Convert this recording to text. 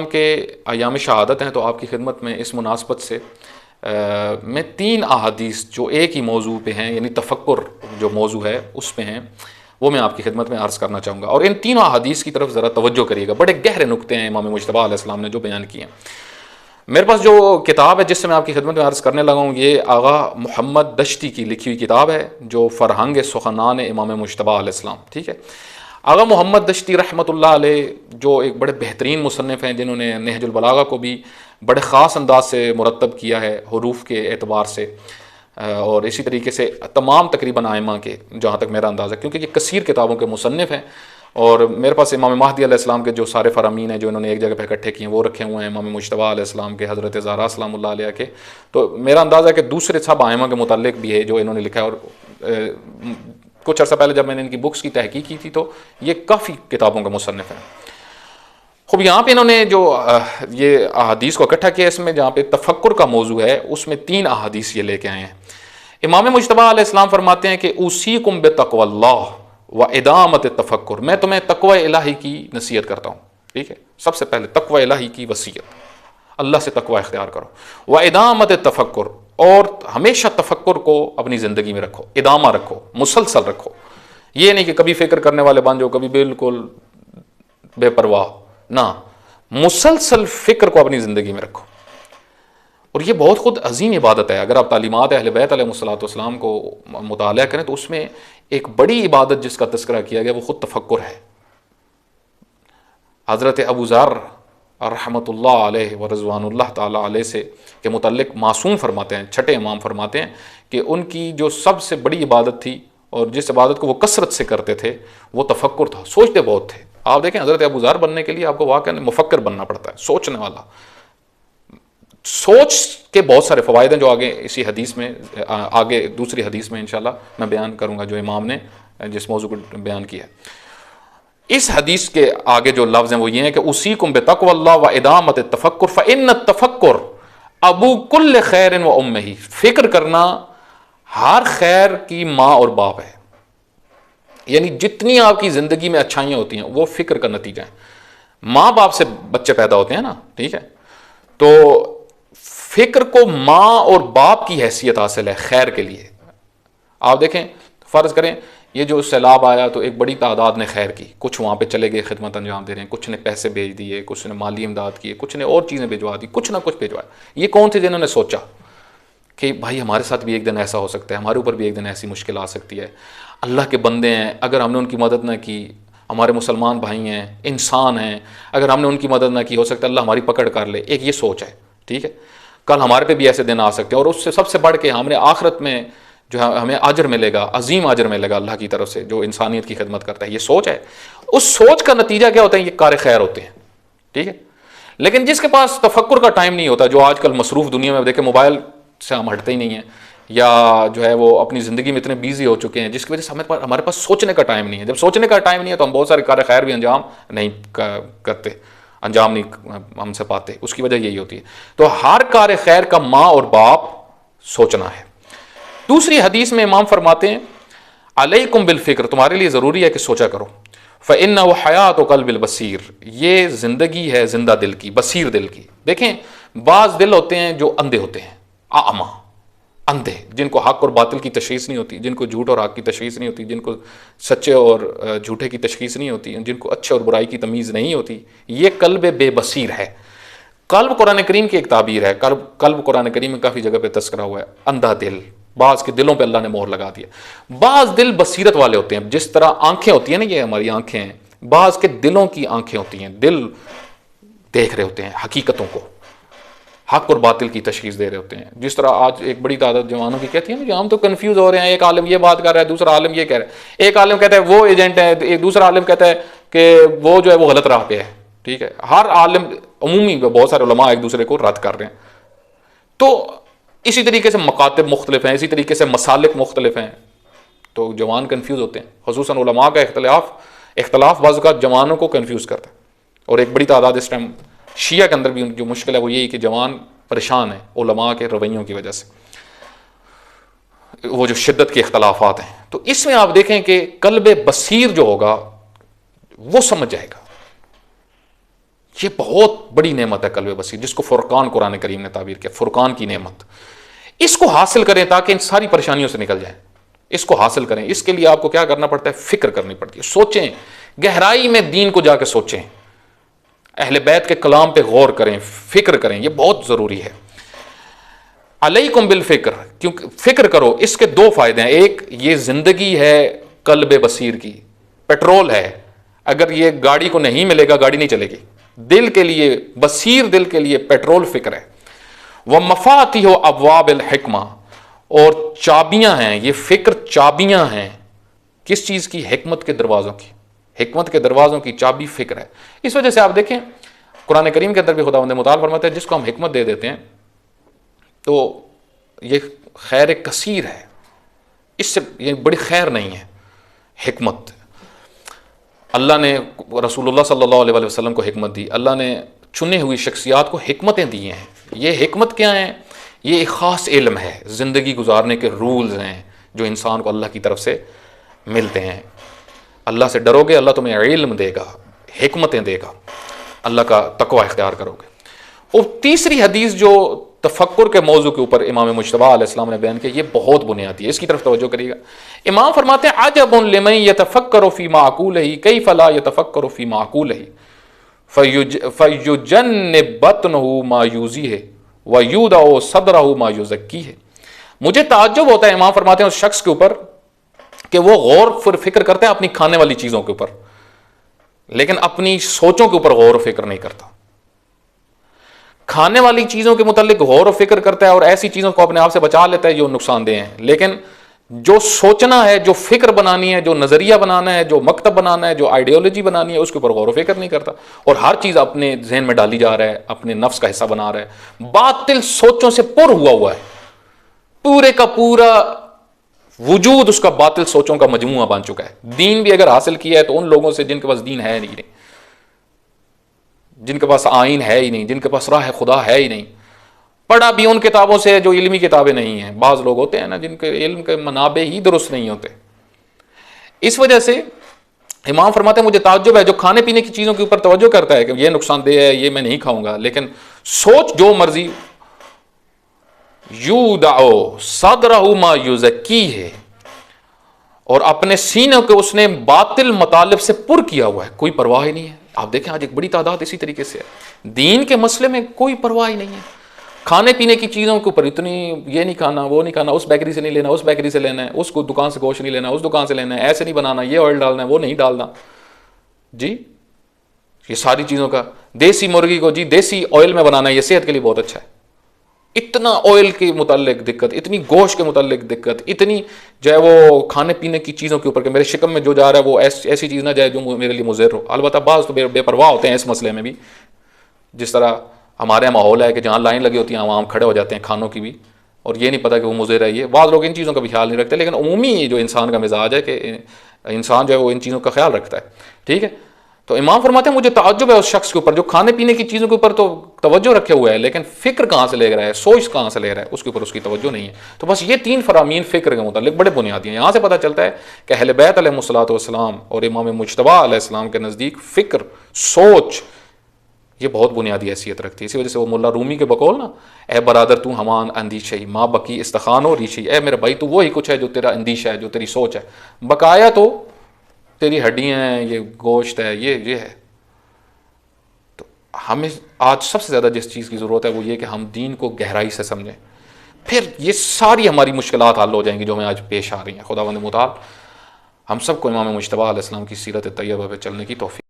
के अयाम शहादत हैं, तो आपकी खिदमत में इस मुनासबत से मैं 3 अहादीस जो एक ही मौजू पे हैं, यानी तफक्कुर जो मौजू है उस पे हैं, वो मैं आपकी खिदमत में अर्ज़ करना चाहूँगा। और इन तीनों अहादीस की तरफ ज़रा तवज्जो करिएगा, बड़े गहरे नुक्ते हैं इमाम मुज्तबा अलैहिस्सलाम ने जो बयान किए हैं। मेरे पास जो किताब है जिससे मैं आपकी खिदमत में अर्ज़ करने लगा हूँ, ये आगा मोहम्मद दश्ती की लिखी हुई किताब है, जो फ़रहंग सुखनान इमाम मुज्तबा अलैहिस्सलाम, ठीक है। आगा मोहम्मद दश्ती रहमतुल्लाह अलैह जो एक बड़े बेहतरीन मुसन्निफ़ हैं, जिन्होंने नहजुल बलागा को भी बड़े ख़ास अंदाज से मुरतब किया है हरूफ के एतबार से, और इसी तरीके से तमाम तकरीबन आइमा के, जहाँ तक मेरा अंदाज़ा, क्योंकि ये कसीर किताबों के मुसन्निफ़ हैं। और मेरे पास इमाम महदी अलैहिस्सलाम के जो सारे फ़रामीन हैं जो इन्होंने एक जगह पर इकट्ठे किए हैं वो रखे हुए हैं, इमाम मुज्तबा अलैहिस्सलाम के, हज़रत ज़हरा सलामुल्लाह अलैहा के। तो मेरा अंदाज़ा है कि दूसरे सब आइमा के मुताल्लिक़ भी है जो इन्होंने लिखा है। और कुछ अर्सा पहले जब मैंने इनकी बुक्स की तहकीक की थी तो ये काफ़ी किताबों का मुसन्निफ़ है। खूब, यहाँ पे इन्होंने जो ये अहादीस को इकट्ठा किया, इसमें जहाँ पे तफक्कुर का मौजू है उसमें 3 अहादीस ये लेके आए हैं। इमाम मुज्तबा अलैहिस्सलाम फरमाते हैं कि उसीकुम बितक़्वल्लाह व इदामत तफक्कुर, मैं तुम्हें तक़वा इलाही की नसीहत करता हूँ, ठीक है। सबसे पहले तक़वा इलाही की वसीयत, अल्लाह से तक़वा इख्तियार करो। व इदामत तफक्कुर, और हमेशा तफक्कुर को अपनी ज़िंदगी में रखो, इदामा रखो, मुसलसल रखो। ये नहीं कि कभी फ़िक्र करने वाले बन जाओ, कभी बिल्कुल बेपरवाह ना, मुसलसल फ़िक्र को अपनी ज़िंदगी में रखो। और ये बहुत खुद अजीम इबादत है। अगर आप तालीमात अहले बैत अलैहिस्सलाम को मुताला करें तो उसमें एक बड़ी इबादत जिसका तज़किरा किया गया वो खुद तफक्कुर है। हज़रत अबू ज़र रहमतुल्लाह अलैहि व रिज़वानुल्लाह ताला अलैहि से के मुतल्लिक़ मासूम फरमाते हैं, छठे इमाम फरमाते हैं कि उनकी जो सबसे बड़ी इबादत थी और जिस इबादत को वो कसरत से करते थे वो तफक्कुर था, सोचते बहुत थे। आप देखें, हज़रत अबू ज़र बनने के लिए आपको वाक़ई मुफ़क्किर बनना पड़ता है, सोचने वाला। सोच के बहुत सारे फ़वाइद हैं जो आगे इसी हदीस में, आगे दूसरी हदीस में इंशाल्लाह मैं बयान करूँगा, जो इमाम ने जिस मौजू को बयान किया है। इस हदीस के आगे जो लफ्ज़ हैं वो ये हैं कि उसीकुम बितक़्वल्लाह व इदामत तफक्कुर फ़इन्न तफक्कुर अबू कुल्ल खैरिन व उम्मिही, फ़िक्र करना हर खैर की माँ और बाप है। यानी जितनी आपकी ज़िंदगी में अच्छाइयाँ होती हैं वो फ़िक्र का नतीजा है। माँ बाप से बच्चे पैदा होते हैं ना, ठीक है। तो फ़िक्र को माँ और बाप की हैसियत हासिल है खैर के लिए। आप देखें, फ़र्ज़ करें ये जो सैलाब आया तो एक बड़ी तादाद ने खैर की, कुछ वहाँ पे चले गए, खिदमत अंजाम दे रहे हैं, कुछ ने पैसे भेज दिए, कुछ ने माली इमदाद किए, कुछ ने और चीज़ें भिजवा दी, कुछ ना कुछ भिजवाया। ये कौन थे जिन्होंने सोचा कि भाई हमारे साथ भी एक दिन ऐसा हो सकता है, हमारे ऊपर भी एक दिन ऐसी मुश्किल आ सकती है। अल्लाह के बंदे हैं, अगर हमने उनकी मदद ना की, हमारे मुसलमान भाई हैं, इंसान हैं, अगर हमने उनकी मदद ना की हो सकता है अल्लाह हमारी पकड़ कर ले। एक ये सोच है, ठीक है। कल हमारे पे भी ऐसे दिन आ सकते हैं और उससे सबसे बढ़ के हमने आखिरत में जो है हमें अजर मिलेगा, अजीम अजर मिलेगा अल्लाह की तरफ से जो इंसानियत की खिदमत करता है। ये सोच है। उस सोच का नतीजा क्या होता है? ये कार खैर होते हैं, ठीक है। लेकिन जिसके पास तफक्कुर का टाइम नहीं होता, जो आजकल मसरूफ़ दुनिया में देखे मोबाइल से हम हटते ही नहीं हैं, या जो है वो अपनी ज़िंदगी में इतने बिजी हो चुके हैं जिसकी वजह से हमारे पास सोचने का टाइम नहीं है। जब सोचने का टाइम नहीं है तो हम बहुत सारे कार खैर भी अंजाम नहीं करते, अंजाम नहीं हमसे पाते। उसकी वजह यही होती है। तो हर कार खैर का माँ और बाप सोचना है। दूसरी हदीस में इमाम फरमाते हैं अलैकुम बिल फ़िक्र, तुम्हारे लिए ज़रूरी है कि सोचा करो। फ़इन्नहु हयातु क़ल्बिल बसीर, ये ज़िंदगी है जिंदा दिल की, बसीर दिल की। देखें, बाज़ दिल होते हैं जो अंधे होते हैं, आमा, अंधे, जिनको हक और बातिल की तशख़ीस नहीं होती, जिनको झूठ और हक की तशख़ीस नहीं होती, जिनको सच्चे और झूठे की तशख़ीस नहीं होती, जिनको अच्छे और बुराई की तमीज़ नहीं होती। ये कल्ब बेबसीर है। कल्ब कुरान करीम की एक ताबीर है। कल्ब कुरान करीम में काफ़ी जगह पे तस्करा हुआ है। अंधा दिल, बाज़ के दिलों पे अल्लाह ने मोहर लगा दिया। बाज़ दिल बसीरत वाले होते हैं, जिस तरह आंखें होती हैं ना, ये हमारी आंखें हैं, बाज़ के दिलों की आंखें होती हैं, दिल देख रहे होते हैं हकीकतों को, हक और बातिल की तशख़ीस दे रहे होते हैं। जिस तरह आज एक बड़ी तादाद जवानों की कहती है ना कि हम तो कन्फ्यूज़ हो रहे हैं, एक आलिम ये बात कर रहा है, दूसरा आलिम ये कह रहा है, एक आलिम कहता है वो एजेंट है, एक दूसरा आलिम कहता है कि वो जो है वो गलत राह पे है, ठीक है। हर आलिम, उमूमी बहुत सारे उलमा एक दूसरे को रद्द कर रहे हैं। तो इसी तरीके से मकातिब मुख्तलिफ हैं, इसी तरीके से मसालिक मुख्तलिफ हैं, तो जवान कन्फ्यूज़ होते हैं। खुसूसन उलमा का इख्तलाफ बाज़ औक़ात जवानों को कन्फ्यूज़ करता है। और एक बड़ी तादाद इस टाइम शिया के अंदर भी जो मुश्किल है वो यही कि जवान परेशान है उलमा के रवैयों की वजह से, वो जो शिद्दत के इख्तलाफात हैं। तो इसमें आप देखें कि कल्ब बसीर जो होगा वो समझ जाएगा, ये बहुत बड़ी नेमत है कल्ब बसीर, जिसको फुरकान कुरान करीम ने ताबीर किया, फुरकान की नेमत। इसको हासिल करें ताकि इन सारी परेशानियों से निकल जाएं। इसको हासिल करें, इसके लिए आपको क्या करना पड़ता है? फिक्र करनी पड़ती है, सोचें, गहराई में दीन को जाकर सोचें, अहले बैत के कलाम पे गौर करें, फिक्र करें, ये बहुत जरूरी है। अलैकुम बिल फिक्र, क्योंकि फिक्र करो, इसके दो फायदे हैं। एक, ये जिंदगी है कल्ब बसीर की, पेट्रोल है। अगर ये गाड़ी को नहीं मिलेगा, गाड़ी नहीं चलेगी। दिल के लिए, बसीर दिल के लिए पेट्रोल फिक्र है। वह मफाती हो अबवाबिल हिकमा, और चाबियां हैं, ये फिक्र चाबियां हैं किस चीज की? हिकमत के दरवाजों की। हिकमत के दरवाजों की चाबी फिक्र है। इस वजह से आप देखें कुरान करीम के अंदर भी खुदावंद मुताल फरमाता है, जिसको हम हिकमत दे देते हैं तो ये खैर कसीर है, इससे ये बड़ी खैर नहीं है। हिकमत अल्लाह ने रसूलुल्लाह सल्लल्लाहु अलैहि वसल्लम को हिकमत दी, अल्लाह ने चुने हुई शख्सियात को हिकमतें दी हैं। ये हिकमत क्या है? ये एक ख़ास इल्म है, ज़िंदगी गुजारने के रूल्स हैं जो इंसान को अल्लाह की तरफ से मिलते हैं। अल्लाह से डरोगे, अल्लाह तुम्हें इल्म देगा, हिकमतें देगा, अल्लाह का तकवा इख्तियार करोगे। और तीसरी हदीस जो तफक्कुर के मौजू के ऊपर इमाम मुज्तबा अलैहिस्सलाम ने बयान किया, ये बहुत बुनियादी है, इसकी तरफ तवज्जो करिएगा। इमाम फरमाते हैं, अजबुन लिमन यतफक्करु फी माक़ूलिही कैफ़ ला यतफक्करु फी माक़ूलिही फयुजन्निब बतनहु मा यूज़ीहि व यूदअ सदरहु मा युज़क्कीहि। मुझे ताज्जुब होता है, इमाम फरमाते हैं, उस शख्स के ऊपर कि वो गौर फिक्र करते हैं अपनी खाने वाली चीज़ों के ऊपर, लेकिन अपनी सोचों के ऊपर गौर फिक्र नहीं करता। खाने वाली चीज़ों के मुतालिक गौर फिक्र करता है और ऐसी चीज़ों को अपने आप से बचा लेता है जो नुकसानदेह हैं, लेकिन जो सोचना है, जो फिक्र बनानी है, जो नज़रिया बनाना है, जो मकतब बनाना है, जो आइडियोलॉजी बनानी है, उसके ऊपर गौर फिक्र नहीं करता और हर चीज़ अपने जहन में डाली जा रहा है, अपने नफ्स का हिस्सा बना रहा है। बातिल सोचों से पुर हुआ है, पूरे का पूरा वजूद उसका बातिल सोचों का मजमुआ बन चुका है। दीन भी अगर हासिल किया है तो उन लोगों से जिनके पास दीन है नहीं, जिनके पास आइन है ही नहीं, जिनके पास राह खुदा है ही नहीं। पढ़ा भी उन किताबों से जो इल्मी किताबें नहीं हैं। बाज़ लोग होते हैं ना जिनके इल्म के मनाबे ही दुरुस्त नहीं होते। इस वजह से इमाम फरमाते हैं, मुझे ताज्जुब है जो खाने पीने की चीज़ों के ऊपर तवज्जो करता है कि ये नुकसानदेह है, ये मैं नहीं खाऊंगा, लेकिन सोच जो मर्जी, यूदअ सदरहु मा युज़क्कीहि, और अपने सीने को उसने बातिल मतालिब से पुर किया हुआ है, कोई परवाह ही नहीं है। आप देखें आज एक बड़ी तादाद इसी तरीके से है, दीन के मसले में कोई परवाह ही नहीं है। खाने पीने की चीज़ों के ऊपर इतनी, ये नहीं खाना, वो नहीं खाना, उस बेकरी से नहीं लेना, उस बेकरी से लेना है, उस दुकान से गोश्त नहीं लेना, उस दुकान से लेना है, ऐसे नहीं बनाना, ये ऑयल डालना है, वो नहीं डालना जी। ये सारी चीज़ों का, देसी मुर्गी को जी देसी ऑयल में बनाना है, ये सेहत के लिए बहुत अच्छा है। इतना ऑयल के मुतालिक दिक्कत, इतनी गोश्त के मुतालिक दिक्कत, इतनी जो है वो खाने पीने की चीज़ों के ऊपर कि मेरे शिकम में जो जा रहा है वो ऐसी चीज़ ना जाए जो मेरे लिए मुज़र हो। अलबत्ता बाज़ तो बेपरवाह होते हैं इस मसले में भी, जिस तरह हमारे यहाँ माहौल है कि जहाँ लाइन लगी होती है वहाँ हम खड़े हो जाते हैं खानों की भी, और ये नहीं पता कि वो मुज़र है। ये बाज़ लोग इन चीज़ों का भी ख्याल नहीं रखते, लेकिन उमूमी जो इंसान का मिजाज है कि इंसान जो है वो इन चीज़ों का ख्याल रखता है। ठीक है, तो इमाम फरमाते हैं, मुझे ताज्जुब है उस शख्स के ऊपर जो खाने पीने की चीज़ों के ऊपर तो तवज्जो रखे हुए है, लेकिन फ़िक्र कहाँ से ले रहा है, सोच कहाँ से ले रहा है, उसके ऊपर उसकी तवज्जो नहीं है। तो बस ये तीन फरामीन फ़िक्र के मुतालिक बड़े बुनियादी हैं। यहाँ से पता चलता है कि अहले बैत अलैहिस्सलातु वस्सलाम और इमाम मुज्तबा अलैहिस्सलाम के नज़दीक फ़िक्र, सोच, ये बहुत बुनियादी हैसियत रखती है। इसी वजह से वो मुल्ला रूमी के बकौल ना, ए बरादर तू हमान अंदीशे माँ बकी इस्तखानो रीशी, ए मेरे भाई तू वो ही कुछ है जो तेरा अंदीशा है, जो तेरी सोच है, बकाया तो तेरी हड्डियाँ हैं, ये गोश्त है, ये है। तो हमें आज सबसे ज़्यादा जिस चीज़ की ज़रूरत है वो ये कि हम दीन को गहराई से समझें, फिर ये सारी हमारी मुश्किलात हल हो जाएंगी जो हमें आज पेश आ रही हैं। खुदावंद मुताल हम सबको इमाम मुज्तबा अलैहिस्सलाम की सीरत तैयबा पे चलने की तौफीक